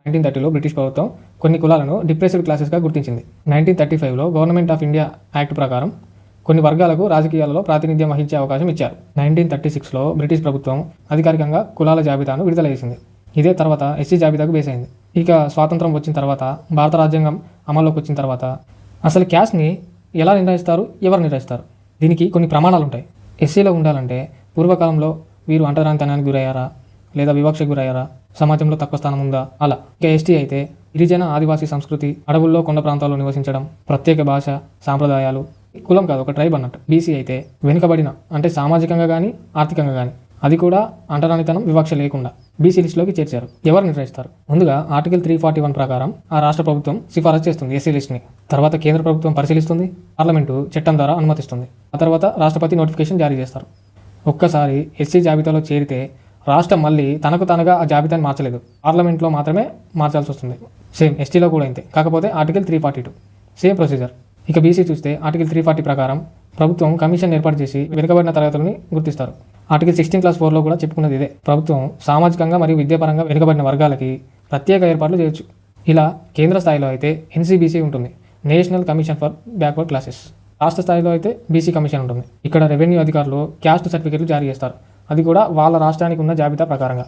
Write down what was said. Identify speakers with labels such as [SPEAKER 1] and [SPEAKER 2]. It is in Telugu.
[SPEAKER 1] 1930లో బ్రిటిష్ ప్రభుత్వం కొన్ని కులాలను డిప్రెస్డ్ క్లాసెస్గా గుర్తించింది. 1935లో గవర్నమెంట్ ఆఫ్ ఇండియా యాక్ట్ ప్రకారం కొన్ని వర్గాలకు రాజకీయాలలో ప్రాతినిధ్యం వహించే అవకాశం ఇచ్చారు. 1936లో బ్రిటిష్ ప్రభుత్వం అధికారికంగా కులాల జాబితాను విడుదల చేసింది. ఇదే తర్వాత ఎస్సీ జాబితాకు బేస్ అయింది. ఇక స్వాతంత్రం వచ్చిన తర్వాత, భారత రాజ్యాంగం అమల్లోకి వచ్చిన తర్వాత అసలు క్యాస్ట్ని ఎలా నిర్ణయిస్తారు, ఎవరు నిర్ణయిస్తారు? దీనికి కొన్ని ప్రమాణాలు ఉంటాయి. ఎస్సీలో ఉండాలంటే పూర్వకాలంలో వీరు అంటరానితనానికి గురయ్యారా, లేదా వివక్షకు గురయ్యారా, సమాజంలో తక్కువ స్థానం ఉందా, అలా. ఇక ఎస్టీ అయితే గిరిజన ఆదివాసీ సంస్కృతి, అడవుల్లో కొండ ప్రాంతాల్లో నివసించడం, ప్రత్యేక భాష, సాంప్రదాయాలు, కులం కాదు ఒక ట్రైబ్ అన్నట్టు. బీసీ అయితే వెనుకబడిన, అంటే సామాజికంగా కానీ ఆర్థికంగా కానీ, అది కూడా అంటరానితనం వివక్ష లేకుండా బీసీ లిస్టులోకి చేర్చారు. ఎవరు నిర్ణయిస్తారు? ముందుగా ఆర్టికల్ 341 ప్రకారం ఆ రాష్ట్ర ప్రభుత్వం సిఫారసు చేస్తుంది ఎస్సీ లిస్ట్ని. తర్వాత కేంద్ర ప్రభుత్వం పరిశీలిస్తుంది, పార్లమెంటు చట్టం ద్వారా అనుమతిస్తుంది. ఆ తర్వాత రాష్ట్రపతి నోటిఫికేషన్ జారీ చేస్తారు. ఒక్కసారి ఎస్సీ జాబితాలో చేరితే రాష్ట్రం మళ్ళీ తనకు తానుగా ఆ జాబితాని మార్చలేదు, పార్లమెంట్లో మాత్రమే మార్చాల్సి వస్తుంది. సేమ్ ఎస్టీలో కూడా ఇంతే, కాకపోతే ఆర్టికల్ 342 సేమ్ ప్రొసీజర్. ఇక బీసీ చూస్తే ఆర్టికల్ 340 ప్రకారం ప్రభుత్వం కమిషన్ ఏర్పాటు చేసి వెనుకబడిన తరగతులని గుర్తిస్తారు. ఆర్టికల్ 16 Clause 4లో కూడా చెప్పుకున్నది ఇదే. ప్రభుత్వం సామాజికంగా మరియు విద్యాపరంగా వెనుకబడిన వర్గాలకి ప్రత్యేక ఏర్పాట్లు చేయొచ్చు. ఇలా కేంద్ర స్థాయిలో అయితే ఎన్సీబీసీ ఉంటుంది, national commission for backward classes. రాష్ట్ర స్థాయిలో అయితే బీసీ కమిషన్ ఉంటుంది. ఇక్కడ రెవెన్యూ అధికారులు క్యాస్ట్ సర్టిఫికెట్లు జారీ చేస్తారు, అది కూడా వాళ్ళ రాష్ట్రానికి ఉన్న జాబితా ప్రకారంగా.